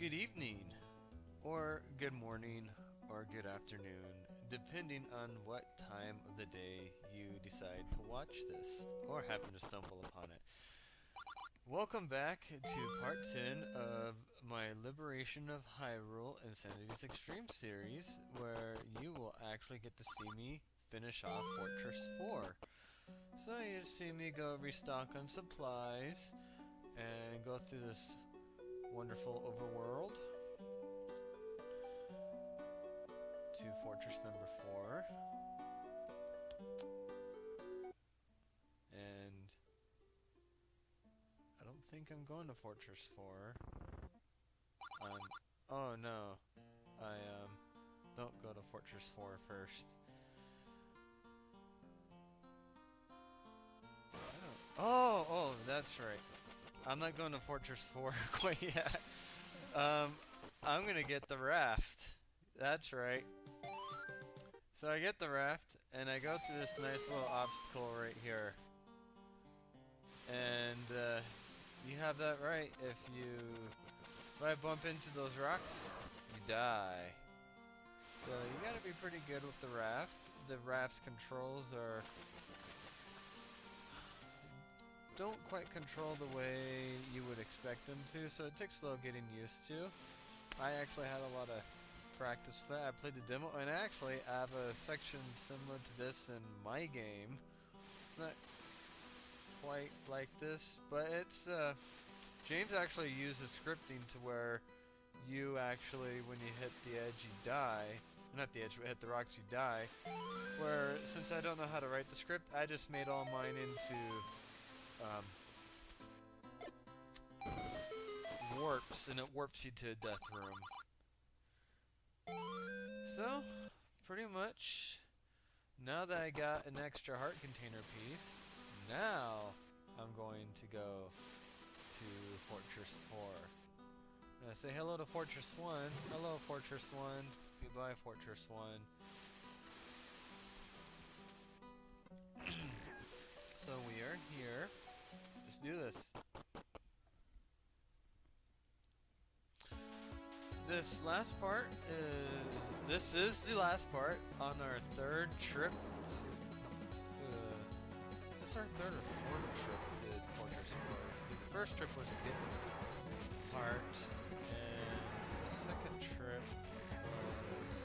good evening, or good morning, or good afternoon, depending on what time of the day you decide to watch this, or happen to stumble upon it. Welcome back to part 10 of my Liberation of Hyrule Insanity's Extreme series, where you will actually get to see me finish off Fortress 4. So you see me go restock on supplies, and go through this wonderful overworld to Fortress number 4. And I don't think I'm going to Fortress 4. Oh no. I don't go to Fortress 4 first. Oh, that's right. I'm not going to Fortress 4 quite yet. I'm gonna get the raft. That's right. So I get the raft, and I go through this nice little obstacle right here. And you have that right. If I bump into those rocks, you die. So you gotta be pretty good with the raft. The raft's controls don't quite control the way you would expect them to, so it takes a little getting used to. I actually had a lot of practice with that. I played the demo, and actually I have a section similar to this in my game. It's not quite like this, but it's James actually uses scripting to where you actually, when you hit the edge, you die. Not the edge, but hit the rocks, you die. Where, since I don't know how to write the script, I just made all mine into warps, and it warps you to a death room. So, pretty much, now that I got an extra heart container piece, now I'm going to go to Fortress 4. I'm gonna say hello to Fortress 1. Hello, Fortress 1. Goodbye, Fortress 1. So we are here. Let's do this. This is the last part on our third trip. Is this our third or fourth trip to Fortress 4? See, the first trip was to get hearts, and the second trip was...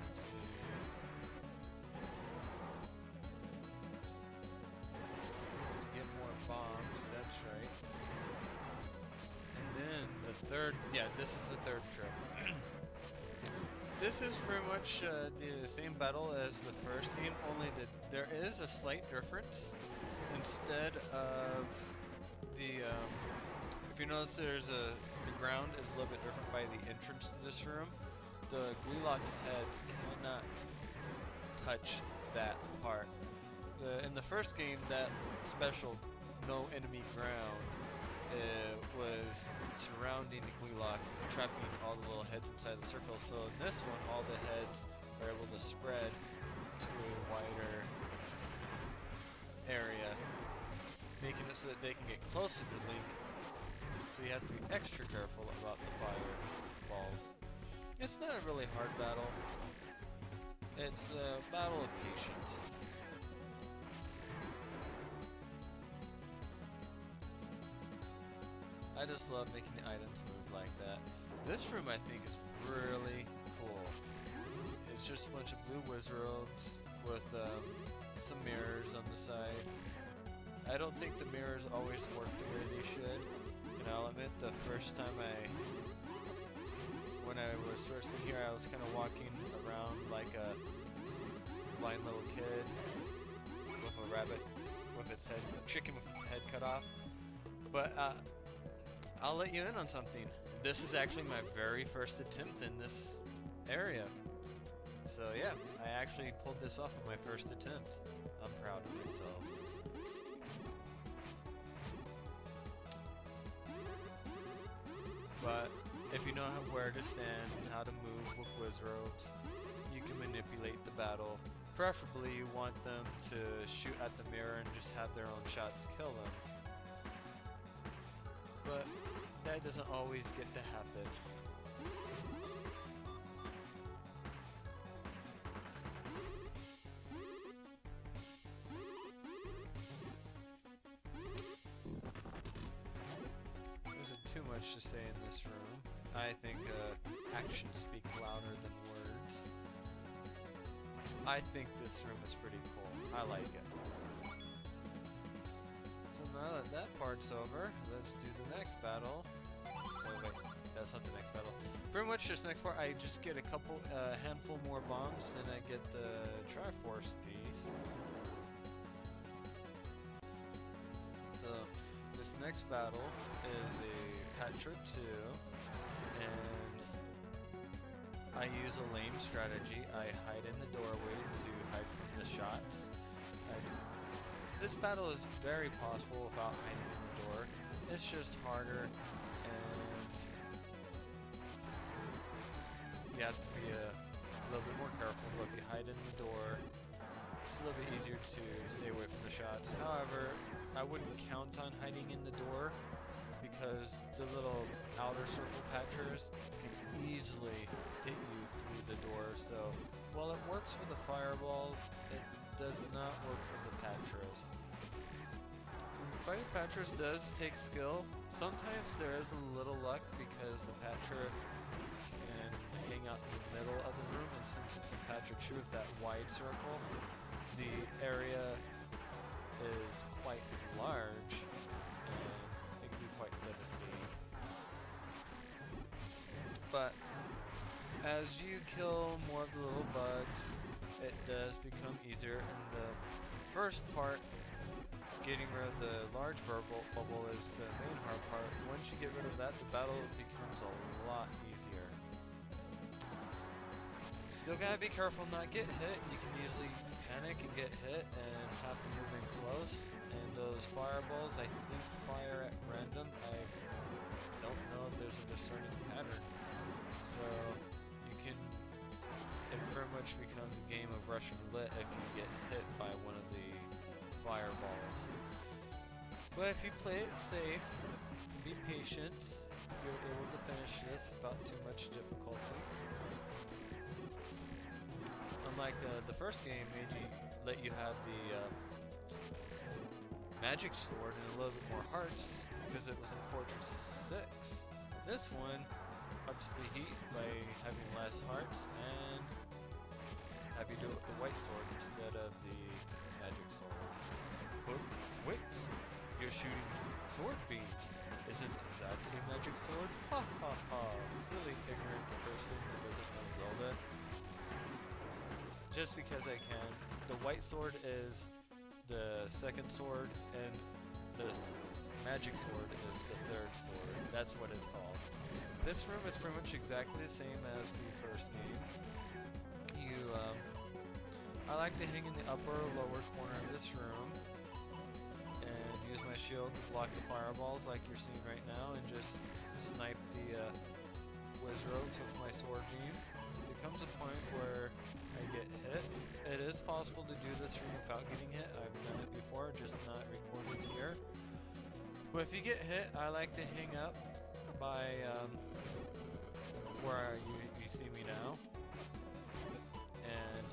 Let's see. To get more bombs, that's right. And then the third, yeah, this is the third trip. This is pretty much the same battle as the first game, only that there is a slight difference. Instead of the, if you notice, the ground is a little bit different by the entrance to this room. The Gleelock's heads cannot touch that part. In the first game, that special no enemy ground was surrounding the Gleelock, trapping all the little heads inside the circle. So in this one, all the heads are able to spread to a wider area, making it so that they can get closer to Link. So you have to be extra careful about the fireballs. It's not a really hard battle. It's a battle of patience. I just love making the items move like that. This room, I think, is really cool. It's just a bunch of blue wizards with some mirrors on the side. I don't think the mirrors always work the way they should. And I'll admit, the first time when I was first in here, I was kind of walking around like a blind little kid with a rabbit with its head, a chicken with its head cut off. But I'll let you in on something. This is actually my very first attempt in this area. So yeah, I actually pulled this off on my first attempt. I'm proud of myself. But if you know where to stand and how to move with wizards, you can manipulate the battle. Preferably you want them to shoot at the mirror and just have their own shots kill them. but that doesn't always get to happen. Isn't too much to say in this room. I think actions speak louder than words. I think this room is pretty cool. I like it. So now that that part's over, let's do the next battle. Oh wait, that's not the next battle. Pretty much this next part, I just get a couple, handful more bombs, and I get the Triforce piece. So this next battle is a Patra 2, and I use a lame strategy. I hide in the doorway to hide from the shots. This battle is very possible without hiding in the door. It's just harder, and you have to be a little bit more careful. But if you hide in the door, it's a little bit easier to stay away from the shots. However, I wouldn't count on hiding in the door, because the little outer circle patchers can easily hit you through the door. So while it works for the fireballs, it does not work for the patchers. Fighting patchers does take skill. Sometimes there is a little luck because the patcher can hang out in the middle of the room, and since it's a patcher 2 with that wide circle, the area is quite large, and it can be quite devastating. But as you kill more of the little bugs, it does become easier. In the first part, getting rid of the large bubble is the main hard part. Once you get rid of that, the battle becomes a lot easier. Still gotta be careful not get hit. You can usually panic and get hit and have to move in close. And those fireballs, I think, fire at random. I don't know if there's a discerning pattern. So you can, it pretty much becomes a game of Russian roulette if you get hit by one of the fireballs. But if you play it safe, be patient, you're able to finish this without too much difficulty. Unlike the first game, let you have the magic sword and a little bit more hearts because it was in Fortress 6. This one ups the heat by having less hearts and have you do it with the white sword instead of the magic sword. But wait, you're shooting sword beams. Isn't that a magic sword? Ha ha ha! Silly ignorant person who doesn't know Zelda. Just because I can. The white sword is the second sword, and the magic sword is the third sword. That's what it's called. This room is pretty much exactly the same as the first game. I like to hang in the upper or lower corner of this room and use my shield to block the fireballs like you're seeing right now, and just snipe the Wizroads with my sword beam. There comes a point where I get hit. It is possible to do this room without getting hit. I've done it before, just not recorded here. But if you get hit, I like to hang up by where you see me now. And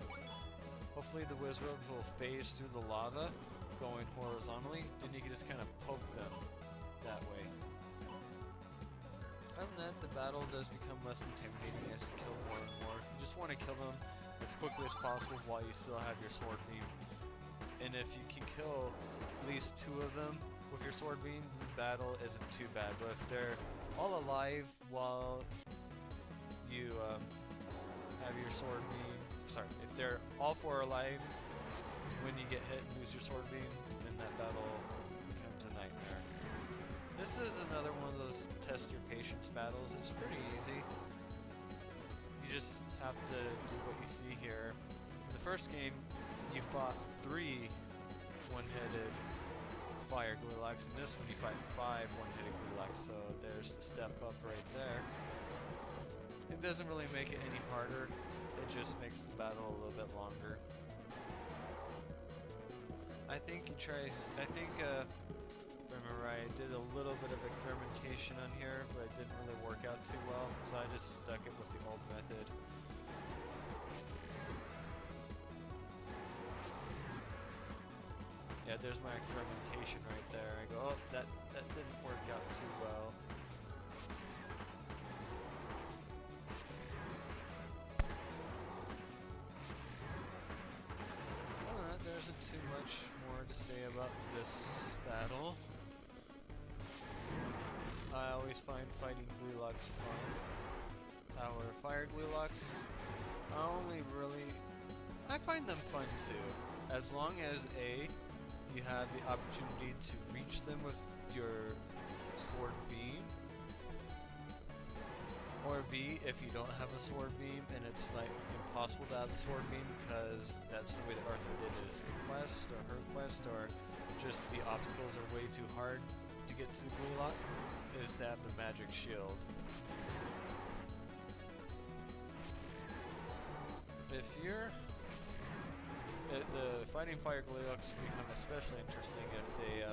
hopefully the Wizroads will phase through the lava going horizontally. Then you can just kind of poke them that way. Other than that, the battle does become less intimidating as you kill more and more. You just want to kill them as quickly as possible while you still have your sword beam. And if you can kill at least 2 of them with your sword beam, the battle isn't too bad. But if they're all alive while you have your sword beam, sorry, if they're all 4 alive when you get hit and lose your sword beam, then that battle becomes a nightmare. This is another one of those test your patience battles. It's pretty easy. You just have to do what you see here. In the first game, you fought 3 one-headed fire Glulox. In this one, you fight 5 one-headed Glulox, so there's the step up right there. It doesn't really make it any harder. It just makes the battle a little bit longer. I think you try. I think, if I remember right, I did a little bit of a experimentation on here, but it didn't really work out too well, so I just stuck it with the old method. Yeah, there's my experimentation right there. I go, oh, that didn't work out too well. There isn't too much more to say about this battle. I always find fighting Gleelocks fun. Our fire Gleelocks, I find them fun too. As long as A, you have the opportunity to reach them with your sword beam, or B, if you don't have a sword beam and it's like impossible to have a sword beam because that's the way that Arthur did his quest or her quest, or just the obstacles are way too hard to get to the Gleelock, is to have the magic shield. If you're the fighting fire Gleelocks become especially interesting if they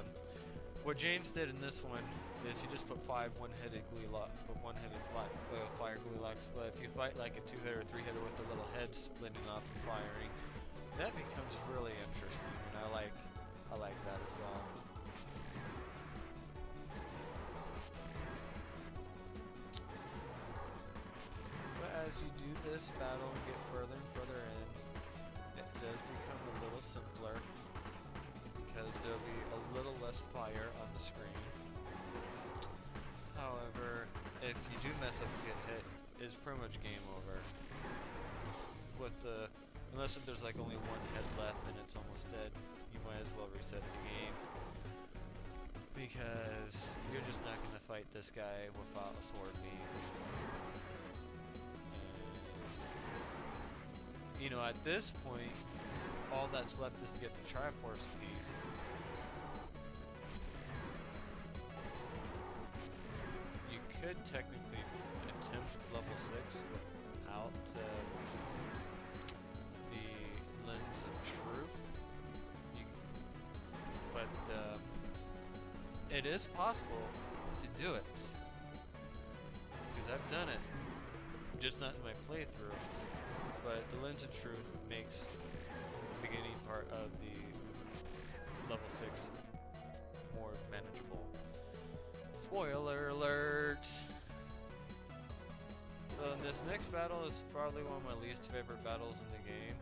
what James did in this one is he just put 5 one-headed fire Gleelocks, but if you fight like a 2-header or 3-header with the little head splitting off and firing, that becomes really interesting, and I like that as well. But as you do this battle and get further and further in, it does become a little simpler because there'll be a little less fire on the screen. However, if you do mess up and get hit, it's pretty much game over. Unless if there's like only one head left and it's almost dead, you might as well reset the game. Because you're just not going to fight this guy without a sword beam. You know, at this point, all that's left is to get the Triforce piece. You could technically attempt level 6 without the Lens of Truth. But it is possible to do it. Because I've done it. Just not in my playthrough. But the Lens of Truth makes the beginning part of the level 6 more manageable. Spoiler alert! So this next battle is probably one of my least favorite battles in the game.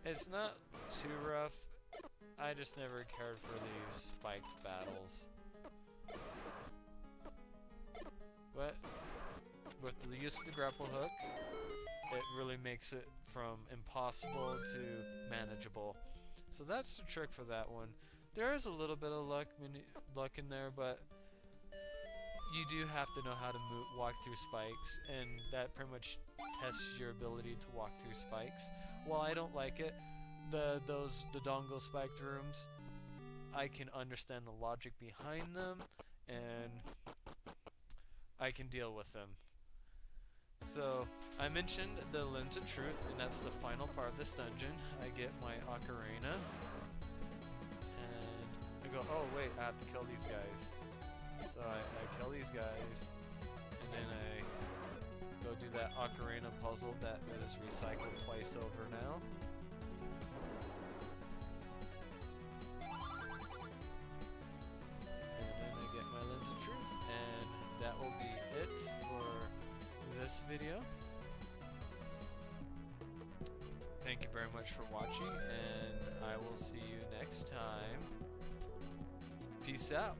It's not too rough, I just never cared for these spiked battles. But with the use of the grapple hook, it really makes it from impossible to manageable. So that's the trick for that one. There is a little bit of luck in there, but you do have to know how to walk through spikes, and that pretty much tests your ability to walk through spikes. While I don't like it, the dongle spiked rooms, I can understand the logic behind them, and I can deal with them. So, I mentioned the Lens of Truth, and that's the final part of this dungeon. I get my ocarina, and I go, oh wait, I have to kill these guys. So I kill these guys, and then I go do that ocarina puzzle that is recycled twice over now. And then I get my Lens of Truth, and that will be it for this video. Thank you very much for watching, and I will see you next time. Peace out.